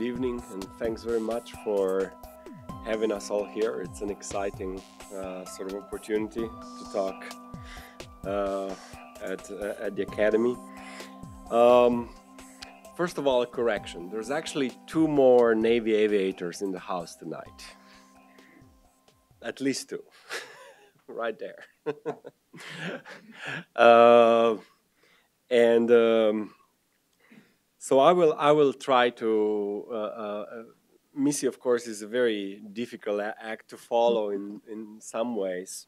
evening, and thanks very much for having us all here. It's an exciting sort of opportunity to talk at the Academy. First of all, a correction. There's actually 2 more Navy aviators in the house tonight. At least 2. Right there. So I will try to. Missy, of course, is a very difficult act to follow in some ways.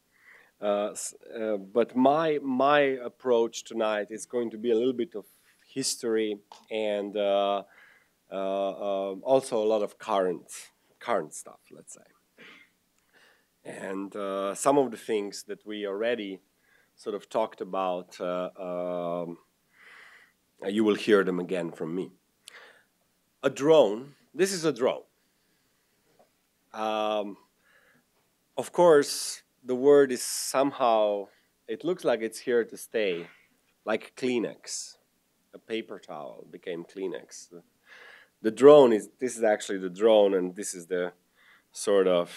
But my approach tonight is going to be a little bit of history and also a lot of current stuff, let's say. And some of the things that we already sort of talked about, you will hear them again from me. A drone, this is a drone. Of course, the word is somehow, it looks like it's here to stay, like Kleenex. A paper towel became Kleenex. The drone this is actually the drone, and this is the sort of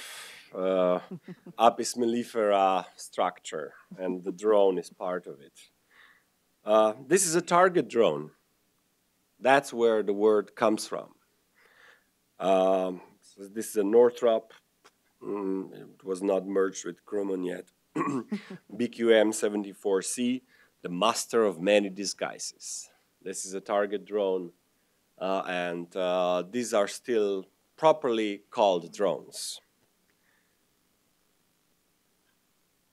apis mellifera structure, and the drone is part of it. This is a target drone. That's where the word comes from. So this is a Northrop. It was not merged with Grumman yet. BQM-74C, the master of many disguises. This is a target drone, and these are still properly called drones.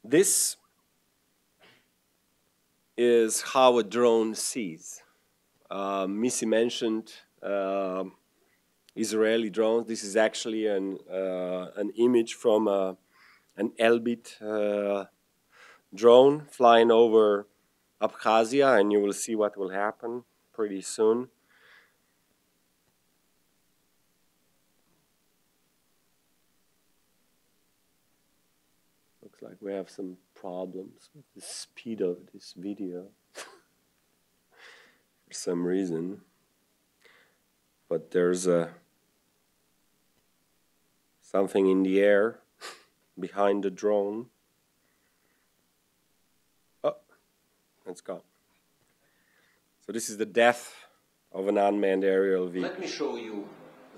This is how a drone sees. Missy mentioned Israeli drones. This is actually an image from an Elbit drone flying over Abkhazia, and you will see what will happen pretty soon. Looks like we have some problems with the speed of this video for some reason. But there's something in the air behind the drone. Oh, it's gone. So this is the death of an unmanned aerial vehicle. Let me show you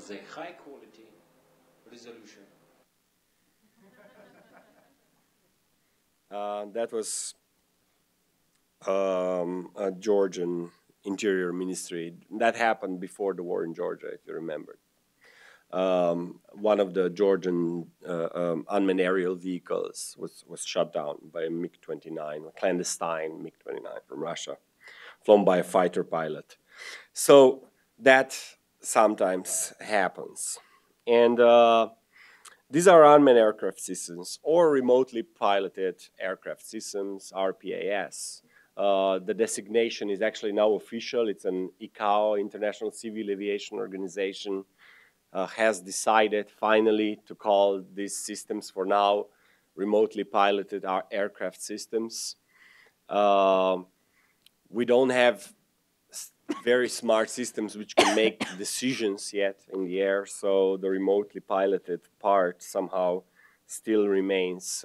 the high quality resolution. That was a Georgian Interior Ministry. That happened before the war in Georgia, if you remember. One of the Georgian unmanned aerial vehicles was shot down by a MiG-29, a clandestine MiG-29 from Russia, flown by a fighter pilot. So that sometimes happens. And these are unmanned aircraft systems or remotely piloted aircraft systems, RPAS. The designation is actually now official. It's an ICAO, International Civil Aviation Organization, has decided finally to call these systems for now remotely piloted aircraft systems. We don't have very smart systems which can make decisions yet in the air, so the remotely piloted part somehow still remains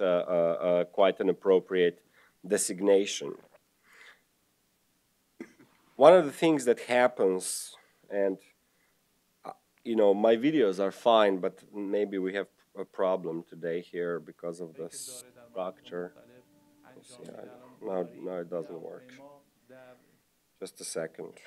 quite an appropriate designation. One of the things that happens, and you know, my videos are fine, but maybe we have a problem today here because of the structure. Now it doesn't work. Just a second.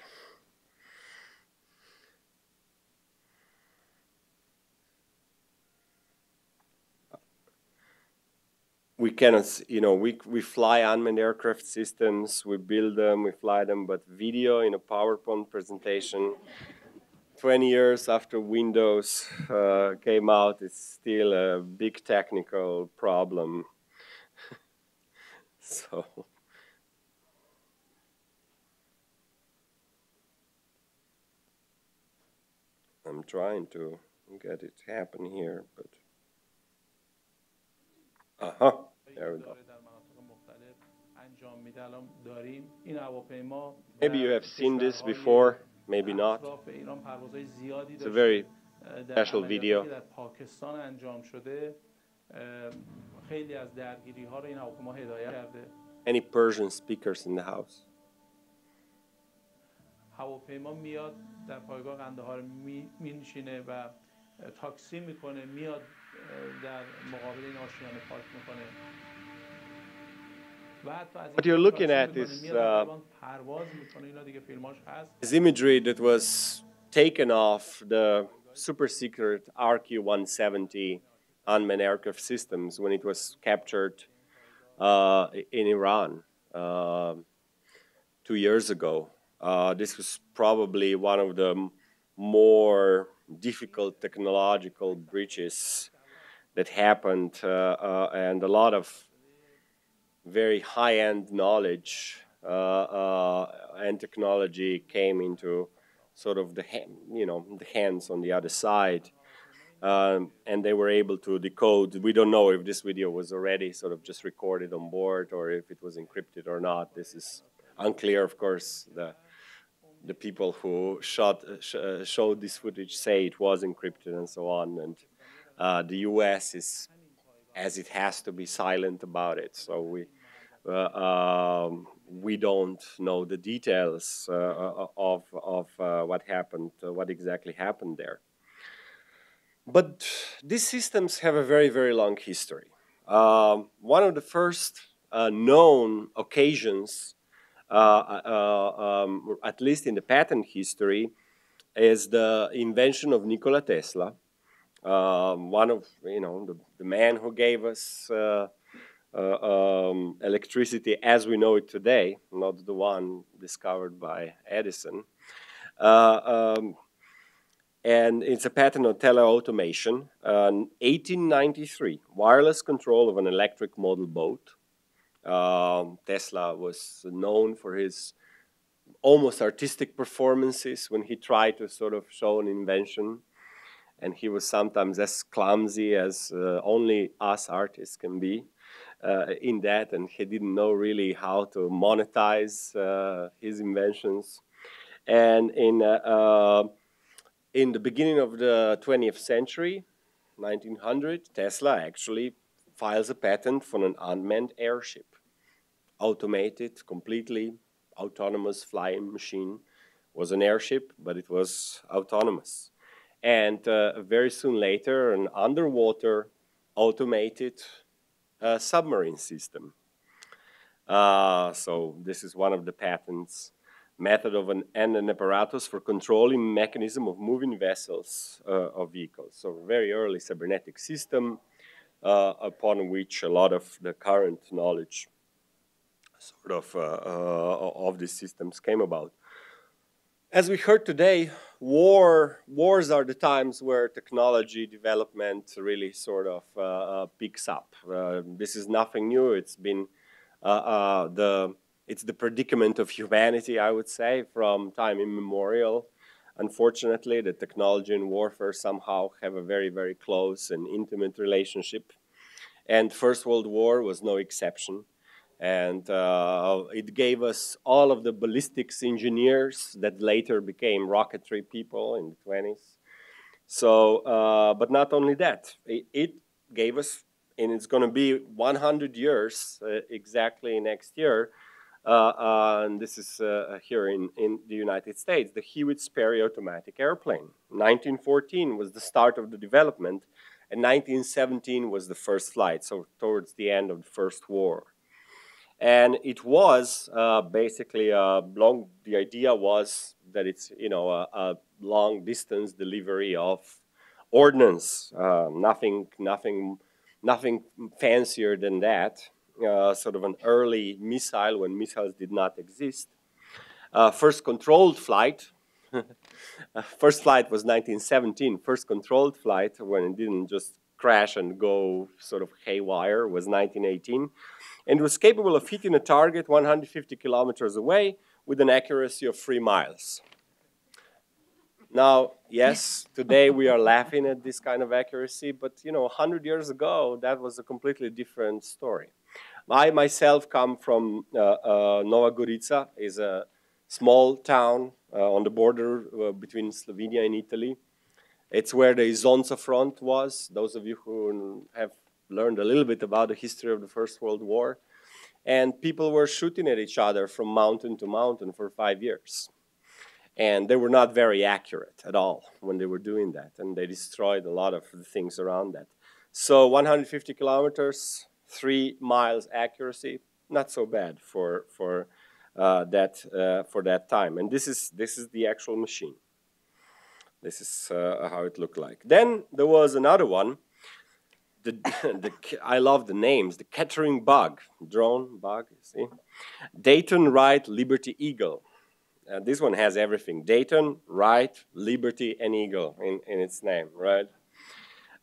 We cannot, you know, we fly unmanned aircraft systems, we build them, we fly them, but video in a PowerPoint presentation 20 years after Windows came out, it's still a big technical problem. So I'm trying to get it happen here, but there we go. Maybe you have seen this before. maybe not. It's a very special video. Any Persian speakers in the house? هواپیما میاد در پایگاه قندهار می‌نشینه و تاکسی میکنه، میاد در مقابل این آشیانه پارک میکنه. What you're looking at is imagery that was taken off the super secret RQ-170 unmanned aircraft systems when it was captured in Iran 2 years ago. This was probably one of the more difficult technological breaches that happened, and a lot of very high-end knowledge and technology came into sort of the hands on the other side, and they were able to decode. We don't know if this video was already sort of just recorded on board or if it was encrypted or not. This is unclear, of course. The people who showed this footage say it was encrypted and so on, and the U.S. is, as it has to be, silent about it. So we don't know the details of what happened, what exactly happened there. But these systems have a very, very long history. One of the first known occasions, at least in the patent history, is the invention of Nikola Tesla. One of, the man who gave us electricity as we know it today, not the one discovered by Edison. And it's a patent on teleautomation. 1893, wireless control of an electric model boat. Tesla was known for his almost artistic performances when he tried to sort of show an invention. And he was sometimes as clumsy as only us artists can be in that. And he didn't know really how to monetize his inventions. And in the beginning of the 20th century, 1900, Tesla actually files a patent for an unmanned airship. Automated, completely autonomous flying machine. Was an airship, but it was autonomous. And very soon later, an underwater automated submarine system. So this is one of the patents. Method of an apparatus for controlling mechanism of moving vessels or vehicles. So a very early cybernetic system upon which a lot of the current knowledge sort of these systems came about. As we heard today, wars are the times where technology development really sort of picks up. This is nothing new. It's been it's the predicament of humanity, I would say, from time immemorial. Unfortunately, the technology and warfare somehow have a very, very close and intimate relationship. And First World War was no exception. And it gave us all of the ballistics engineers that later became rocketry people in the 20s. So, but not only that, it gave us, and it's going to be 100 years exactly next year, and this is here in the United States, the Hewitt-Sperry automatic airplane. 1914 was the start of the development, and 1917 was the first flight, so towards the end of the First War. And it was basically the idea was that it's, a long distance delivery of ordnance, nothing fancier than that. Sort of an early missile when missiles did not exist. First controlled flight, first flight was 1917. First controlled flight when it didn't just crash and go sort of haywire was 1918. And was capable of hitting a target 150 kilometers away with an accuracy of 3 miles. Now, yes, today we are laughing at this kind of accuracy, but 100 years ago, that was a completely different story. I myself come from Nova Gorica, is a small town on the border between Slovenia and Italy. It's where the Isonza front was. Those of you who have learned a little bit about the history of the First World War. And people were shooting at each other from mountain to mountain for 5 years. And they were not very accurate at all when they were doing that. And they destroyed a lot of the things around that. So 150 kilometers, 3 miles accuracy, not so bad for that time. And this is the actual machine. This is how it looked like. Then there was another one. I love the names. The Kettering Bug Drone, bug, you see? Dayton, Wright, Liberty, Eagle. This one has everything. Dayton, Wright, Liberty, and Eagle in its name, right?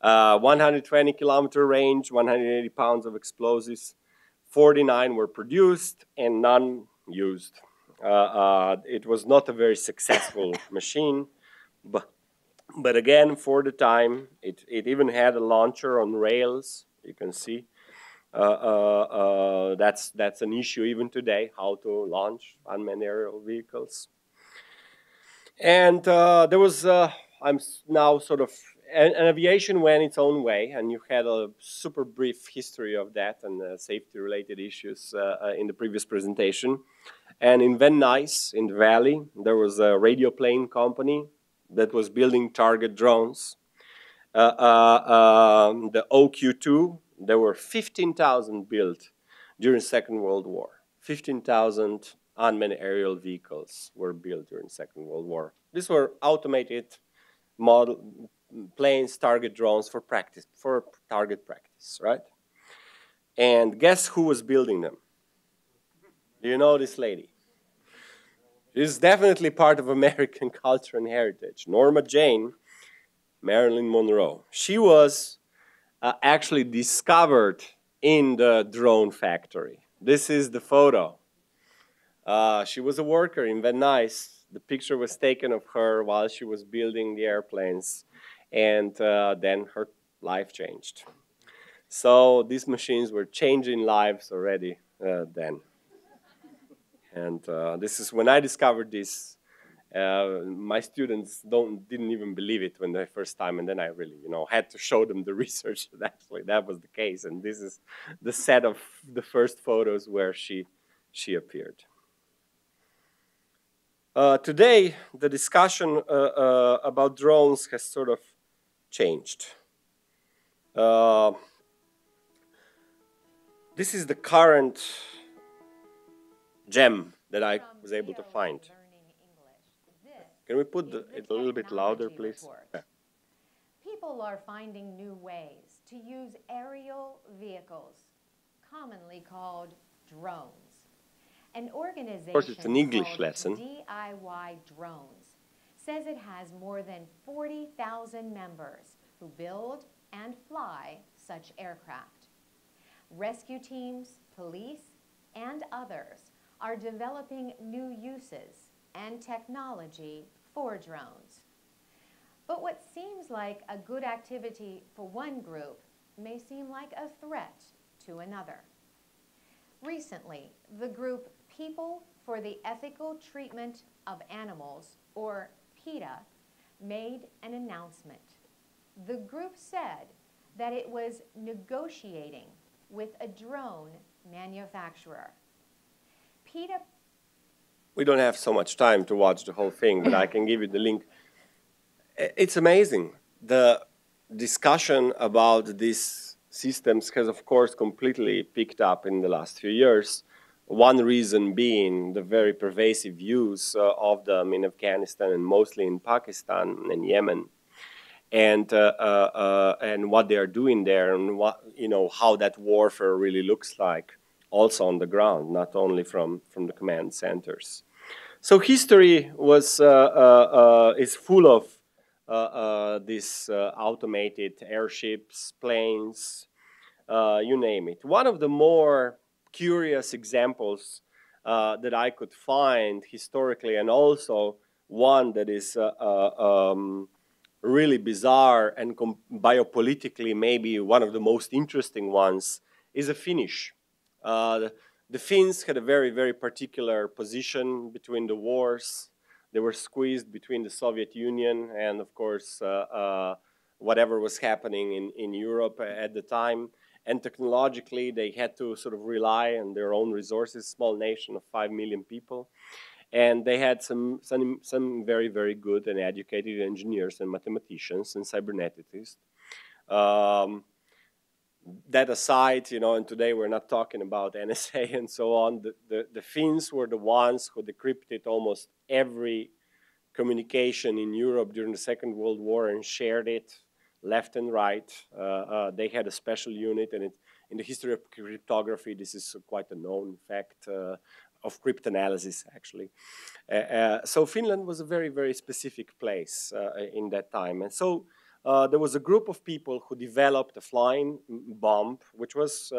120 kilometer range, 180 pounds of explosives. 49 were produced and none used. It was not a very successful machine, but again, for the time, it even had a launcher on rails, you can see. That's an issue even today, how to launch unmanned aerial vehicles. And there was, I'm now sort of, and aviation went its own way, and you had a super brief history of that and safety-related issues in the previous presentation. And in Van Nuys, in the valley, there was a radio plane company that was building target drones. The OQ-2, there were 15,000 built during the Second World War. 15,000 unmanned aerial vehicles were built during the Second World War. These were automated model planes, target drones for practice, for target practice, right? And guess who was building them? Do you know this lady? She's definitely part of American culture and heritage. Norma Jane, Marilyn Monroe. She was actually discovered in the drone factory. This is the photo. She was a worker in Van Nuys. The picture was taken of her while she was building the airplanes, and then her life changed. So these machines were changing lives already then. And this is when I discovered this. My students didn't even believe it when the first time, and then I really, had to show them the research that actually that was the case. And this is the set of the first photos where she appeared. Today, the discussion about drones has sort of changed. This is the current gem that I was able to find. Can we put it a little bit louder, please? Yeah. People are finding new ways to use aerial vehicles, commonly called drones. An organization of course, it's an English called lesson. DIY Drones says it has more than 40,000 members who build and fly such aircraft. Rescue teams, police, and others are developing new uses and technology for drones. But what seems like a good activity for one group may seem like a threat to another. Recently, the group People for the Ethical Treatment of Animals, or PETA, made an announcement. The group said that it was negotiating with a drone manufacturer. PETA. We don't have so much time to watch the whole thing, but I can give you the link. It's amazing. The discussion about these systems has, of course, completely picked up in the last few years. One reason being the very pervasive use of them in Afghanistan and mostly in Pakistan and Yemen, and what they are doing there, and what, how that warfare really looks like, also on the ground, not only from the command centers. So history is full of these automated airships, planes, you name it. One of the more curious examples that I could find historically, and also one that is really bizarre and biopolitically maybe one of the most interesting ones, is a Finnish. The Finns had a very, very particular position between the wars. They were squeezed between the Soviet Union and, of course, whatever was happening in Europe at the time. And technologically, they had to sort of rely on their own resources, small nation of 5 million people. And they had some very, very good and educated engineers and mathematicians and cyberneticists. That aside, you know, and today we're not talking about NSA and so on, the Finns were the ones who decrypted almost every communication in Europe during the Second World War and shared it left and right. They had a special unit, and in the history of cryptography, this is quite a known fact of cryptanalysis, actually. So Finland was a very, very specific place in that time. And so there was a group of people who developed a flying bomb, which was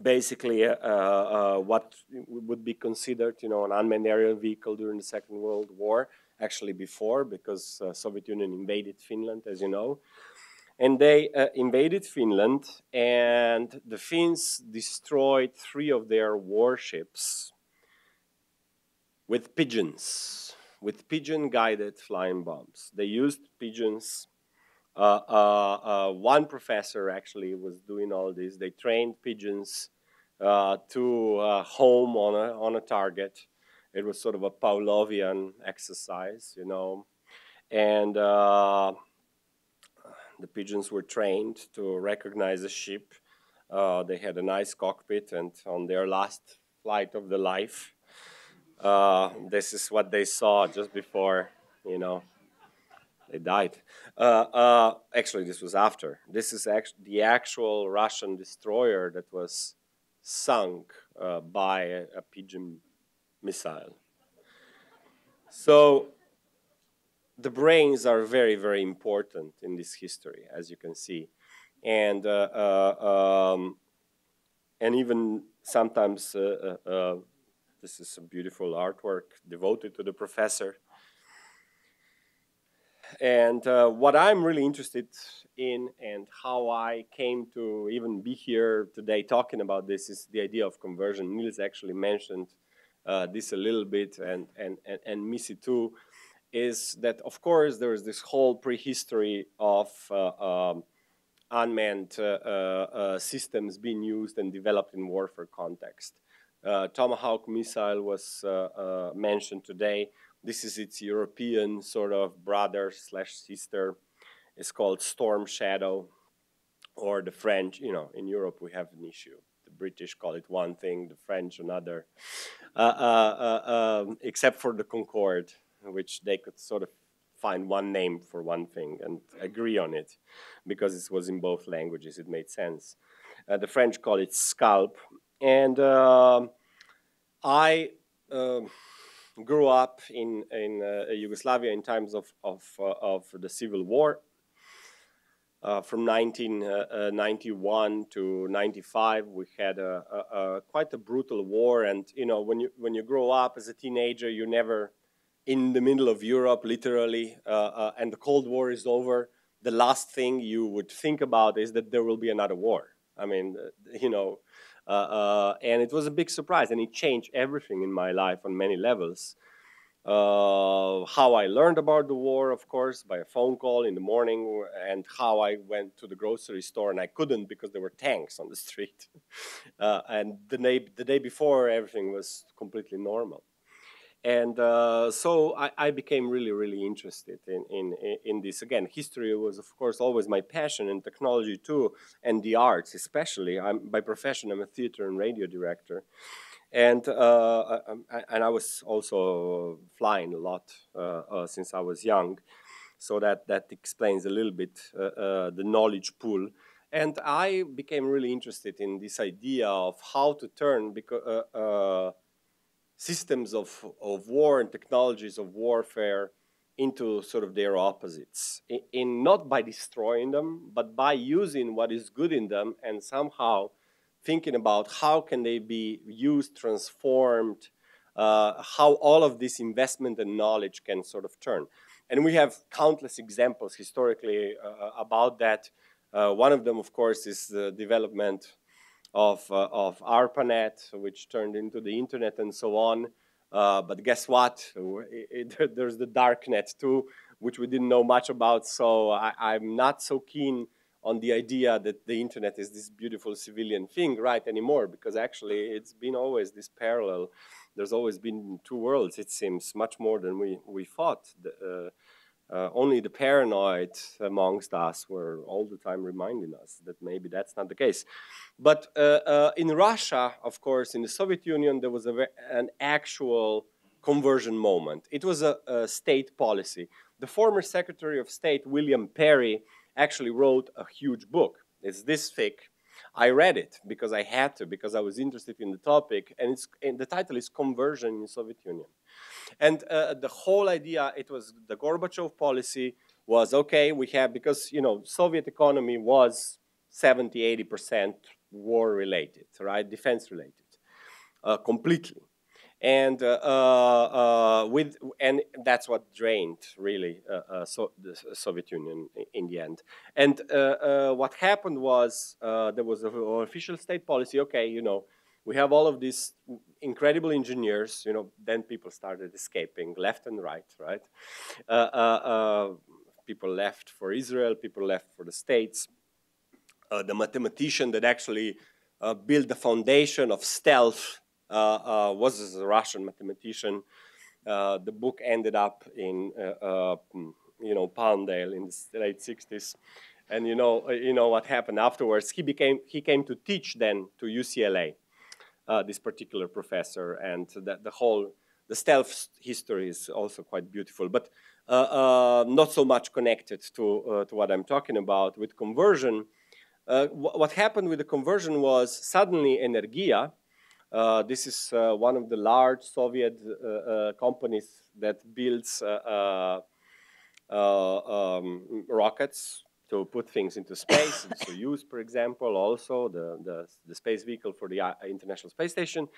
basically what would be considered, you know, an unmanned aerial vehicle during the Second World War, actually before, because Soviet Union invaded Finland, as you know. And they invaded Finland, and the Finns destroyed 3 of their warships with pigeons, with pigeon-guided flying bombs. They used pigeons. One professor actually was doing all this. They trained pigeons to home on a target. It was sort of a Pavlovian exercise, you know. And the pigeons were trained to recognize a ship. They had a nice cockpit, and on their last flight of the life, this is what they saw just before, you know, they died. Actually, this was after. This is the actual Russian destroyer that was sunk by a pigeon missile. So the brains are very, very important in this history, as you can see. And even sometimes, this is a beautiful artwork devoted to the professor. And what I'm really interested in, and how I came to even be here today talking about this, is the idea of conversion. Niels actually mentioned this a little bit, and Missy too, is that, of course, there is this whole prehistory of unmanned systems being used and developed in warfare context. Tomahawk missile was mentioned today. This is its European sort of brother slash sister. It's called Storm Shadow, or the French, you know, in Europe we have an issue. The British call it one thing, the French another, except for the Concorde, which they could sort of find one name for one thing and agree on it, because it was in both languages, it made sense. The French call it Scalp. And I grew up in Yugoslavia in times of the Civil War. From 1991 to 95, we had quite a brutal war. And you know, when you grow up as a teenager, you're never in the middle of Europe, literally, and the Cold War is over. The last thing you would think about is that there will be another war. I mean, you know. And it was a big surprise, and it changed everything in my life on many levels. How I learned about the war, of course, by a phone call in the morning, and how I went to the grocery store, and I couldn't because there were tanks on the street. And the day before, everything was completely normal. And so I became really, really interested in this. Again, history was, of course, always my passion, and technology too, and the arts especially. By profession, I'm a theater and radio director. And I was also flying a lot since I was young. So that explains a little bit the knowledge pool. And I became really interested in this idea of how to turn systems of war and technologies of warfare into sort of their opposites, not by destroying them, but by using what is good in them and somehow thinking about how can they be used, transformed, how all of this investment and knowledge can sort of turn. And we have countless examples historically about that. One of them, of course, is the development ARPANET, which turned into the internet and so on. But guess what? There's the darknet too, which we didn't know much about. So I'm not so keen on the idea that the internet is this beautiful civilian thing right anymore, because actually it's been always this parallel. There's always been two worlds, it seems, much more than we thought. Only the paranoid amongst us were all the time reminding us that maybe that's not the case. But in Russia, of course, in the Soviet Union, there was an actual conversion moment. It was a state policy. The former Secretary of State, William Perry, actually wrote a huge book. It's this thick. I read it because I had to, because I was interested in the topic, and the title is Conversion in the Soviet Union. And the whole idea, it was the Gorbachev policy was, okay, we have, because, you know, Soviet economy was 70, 80% war-related, right, defense-related, completely. And and that's what drained really the Soviet Union in the end. And what happened was there was an official state policy. Okay, you know, we have all of these incredible engineers. You know, then people started escaping left and right. Right, people left for Israel. People left for the States. The mathematician that actually built the foundation of stealth was a Russian mathematician. The book ended up in you know, Palmdale in the late 60s, and you know what happened afterwards. He came to teach then to UCLA, this particular professor, and the stealth history is also quite beautiful, but not so much connected to what I'm talking about with conversion. What happened with the conversion was suddenly Energia. This is one of the large Soviet companies that builds rockets to put things into space. Soyuz, for example, also the space vehicle for the International Space Station.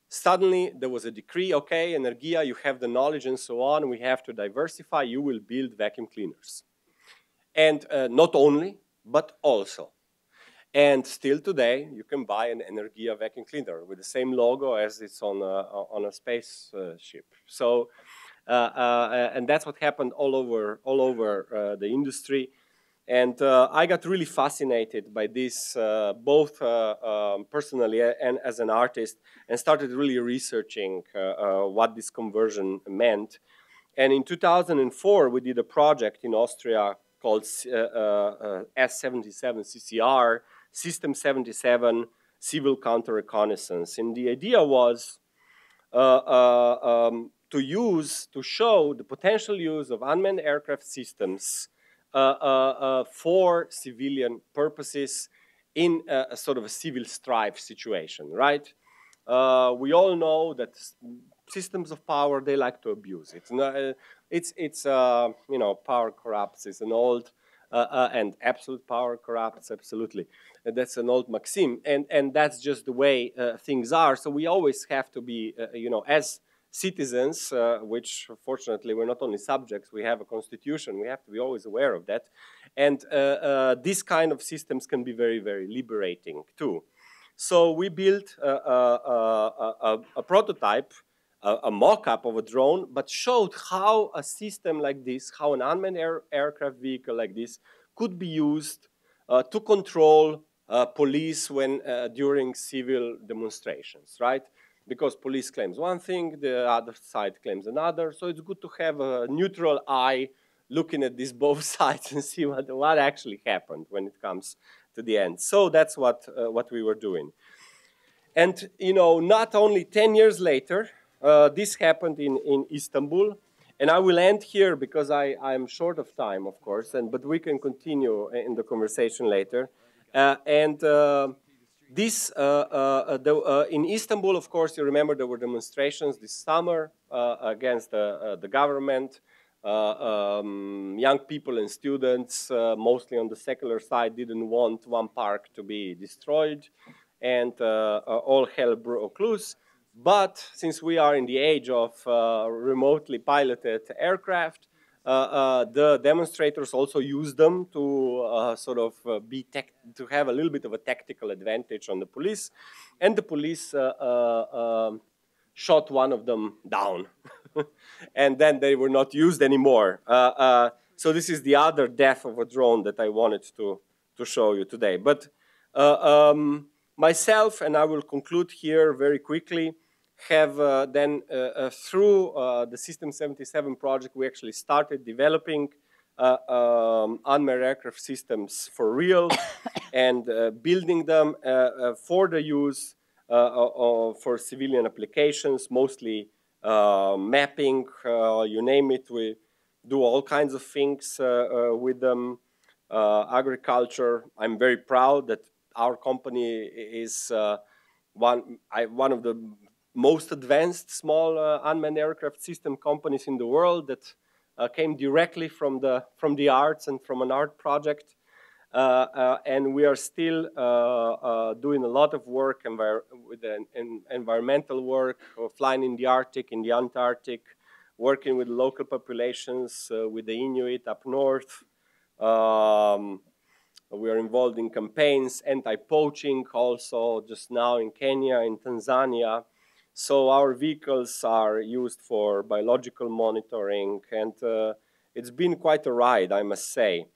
Suddenly, there was a decree, okay, Energia, you have the knowledge and so on, we have to diversify, you will build vacuum cleaners. And not only, but also. And still today, you can buy an Energia vacuum cleaner with the same logo as it's on a space ship. So, and that's what happened all over the industry. And I got really fascinated by this, both personally and as an artist, and started really researching what this conversion meant. And in 2004, we did a project in Austria called S77 CCR, System 77 Civil Counter-Reconnaissance. And the idea was to show the potential use of unmanned aircraft systems for civilian purposes in a sort of a civil strife situation, right? We all know that systems of power, they like to abuse it. You know, power corrupts is an old, and absolute power corrupts, absolutely. And that's an old maxim, and that's just the way things are. So we always have to be, you know, as citizens, which fortunately we're not only subjects, we have a constitution, we have to be always aware of that. And these kind of systems can be very, very liberating too. So we built a prototype, a mock-up of a drone, but showed how a system like this, how an unmanned aircraft vehicle like this could be used to control police when during civil demonstrations, right? Because police claims one thing, the other side claims another. So it's good to have a neutral eye looking at these both sides and see what actually happened when it comes to the end. So that's what we were doing. And, you know, not only 10 years later, this happened in Istanbul. And I will end here because I'm short of time, of course, but we can continue in the conversation later. In Istanbul, of course, you remember there were demonstrations this summer against the government. Young people and students, mostly on the secular side, didn't want one park to be destroyed, and all hell broke loose. But since we are in the age of remotely piloted aircraft, the demonstrators also use them to to have a little bit of a tactical advantage on the police, and the police shot one of them down, and then they were not used anymore. So this is the other death of a drone that I wanted to show you today. But myself, and I will conclude here very quickly, have through the System 77 project, we actually started developing unmanned aircraft systems for real and building them for the use for civilian applications, mostly mapping, you name it. We do all kinds of things with them. Agriculture, I'm very proud that our company is one of the most advanced small unmanned aircraft system companies in the world that came directly from the arts and from an art project. And we are still doing a lot of work with environmental work, flying in the Arctic, in the Antarctic, working with local populations, with the Inuit up north. We are involved in campaigns, anti-poaching also, just now in Kenya, in Tanzania. So our vehicles are used for biological monitoring, and it's been quite a ride, I must say.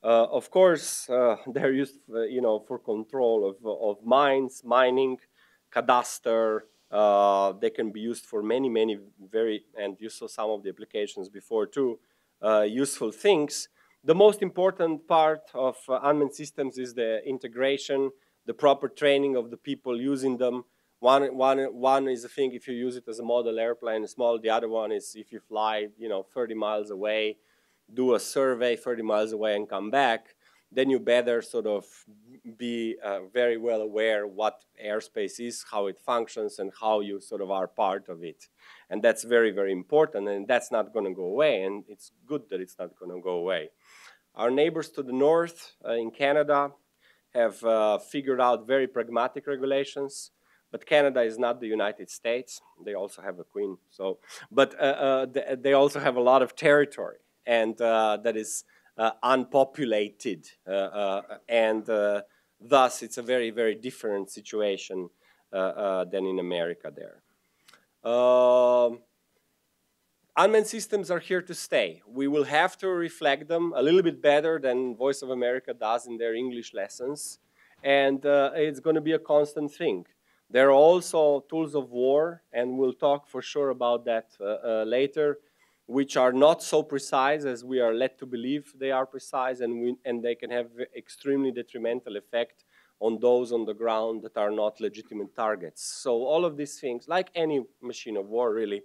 Of course, they're used, for control of mines, mining, cadastre. They can be used for many, and you saw some of the applications before too, useful things. The most important part of unmanned systems is the integration, the proper training of the people using them. One is a thing if you use it as a model airplane, small. The other one is if you fly, 30 miles away, do a survey 30 miles away and come back, then you better sort of be very well aware what airspace is, how it functions, and how you sort of are part of it. And that's very, very important, and that's not going to go away, and it's good that it's not going to go away. Our neighbors to the north in Canada have figured out very pragmatic regulations, but Canada is not the United States. They also have a queen, but they also have a lot of territory, and that is unpopulated, and thus it's a very, very different situation than in America there. Unmanned systems are here to stay. We will have to reflect them a little bit better than Voice of America does in their English lessons, and it's going to be a constant thing. There are also tools of war, and we'll talk for sure about that later, which are not so precise as we are led to believe they are precise, and they can have extremely detrimental effect on those on the ground that are not legitimate targets. So all of these things, like any machine of war really,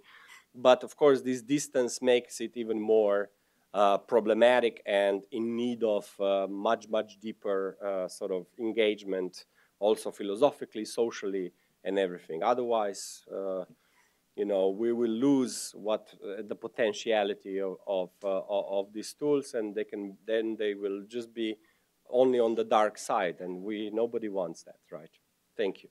but of course this distance makes it even more problematic and in need of much deeper sort of engagement, also philosophically, socially, and everything. Otherwise, we will lose the potentiality of these tools, and then they will just be only on the dark side, and nobody wants that, right? Thank you.